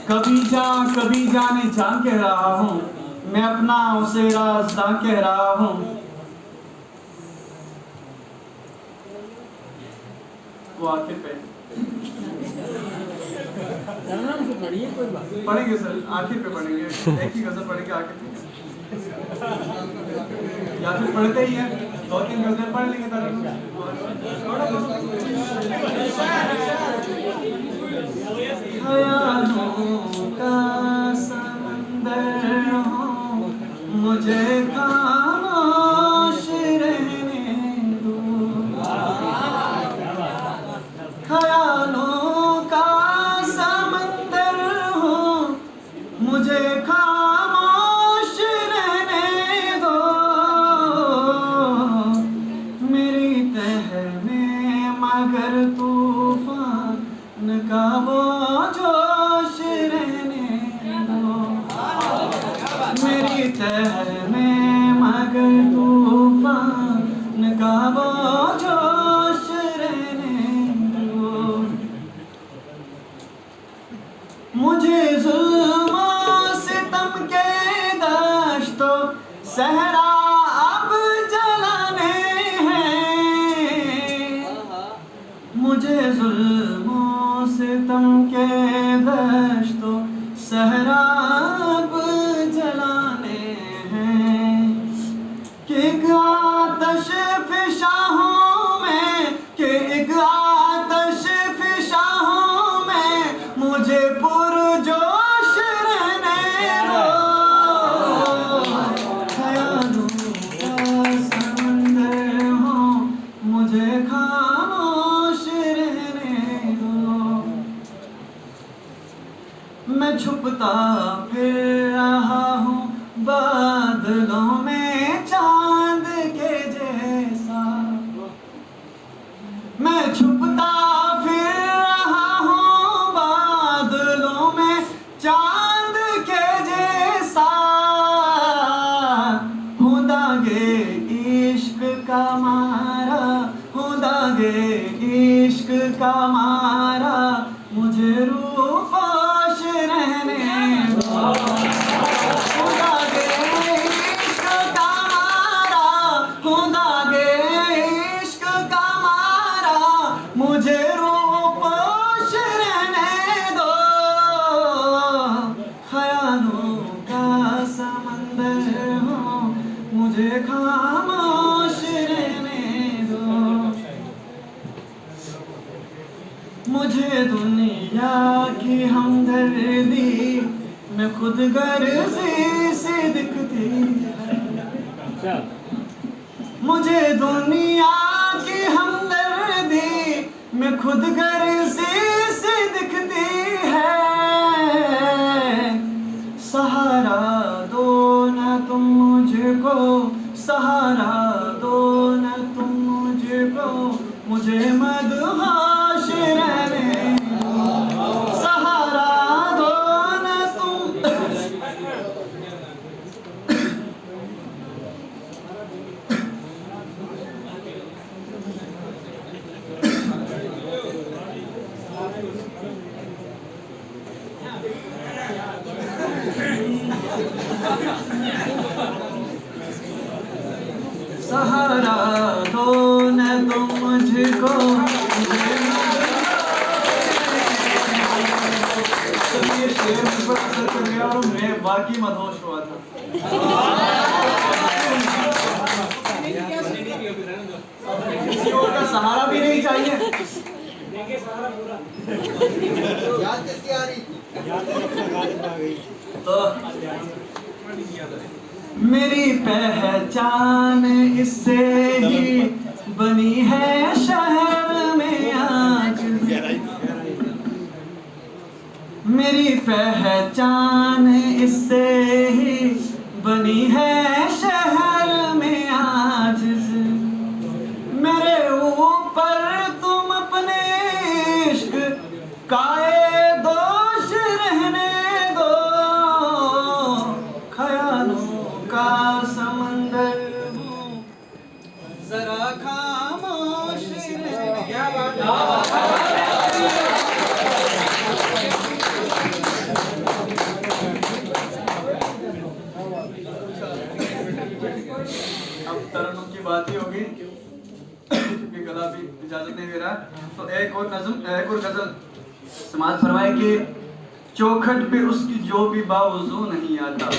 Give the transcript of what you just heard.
कभी जाने जा कह रहा हूँ, मैं अपना उसे राज़दां कह रहा हूँ। वो आखिर पे पढ़ेंगे सर, आखिर पे पढ़ेंगे, एक ही गज़ल पढ़ेंगे आखिर पे, या फिर पढ़ते ही हैं, 2-3 गज़लें पढ़ लेंगे ख्यालों का समंदर हो, मुझे खामोश रहने दो। ख्यालों का समंदर हो, मुझे खामोश रहने दो। मेरी तह में मगर तूफान का वो जोश रहने दो। मेरी तह में मगर तूफान का वो जोश रहने दो। मुझे जुल्मों सितम के दश्तो सहरा अब जलाने हैं। मुझे जुल्मों सितम के दश्तो सहरा अब जलाने हैं। कि एक आतश फिशा हूँ मैं, कि एक आतश फिशा हूँ मैं, मुझे पुरजोश रहने दो। ख्यालों का समंदर हो, मुझे खामोश रहने दो। मैं छुपता फिर रहा हूँ बादलों में चांद के जैसा। मैं छुपता फिर रहा हूँ बादलों में चांद के जैसा। हूँ दागे इश्क का मारा, हूँ दागे इश्क का मारा, मुझे रूपोश रहने दो। हूँ दागे इश्क का मारा, हूँ दागे इश्क का मारा, मुझे रूपोश रहने दो। ख्यालों का समंदर हो, मुझे खामोश रहने दो। मुझे दुनिया की हमदर्दी मैं खुद गर्ज़ी से दिखती है। मुझे दुनिया की हमदर्दी मैं खुद गर्ज़ी से दिखती है। सहारा दो न तुम मुझको, सहारा दो न तुम मुझको, मुझे मदहोश रहने दो। सहारा दो न तुम, सहारा दो न तुम मुझको, ये शेर मुझ पर असर कर गया और मैं वाकई मदहोश हुआ था। किसी और का सहारा भी नहीं चाहिए। याद किसकी आ रही थी? तो मेरी पहचान इससे ही बनी है शहर में आज। मेरी पहचान इससे ही बनी है शहर में आज। मेरे ऊपर तुम अपने इश्क काए दोष रहने दो। ख्यालों का समंदर हूँ, जरा खामोश रहने दो। अब तरन्नुम की बात ही होगी क्योंकि गला भी इजाजत नहीं दे रहा। तो एक और गजल समाज फरमाए कि चौखट पे उसकी जो भी बावजू नहीं आता,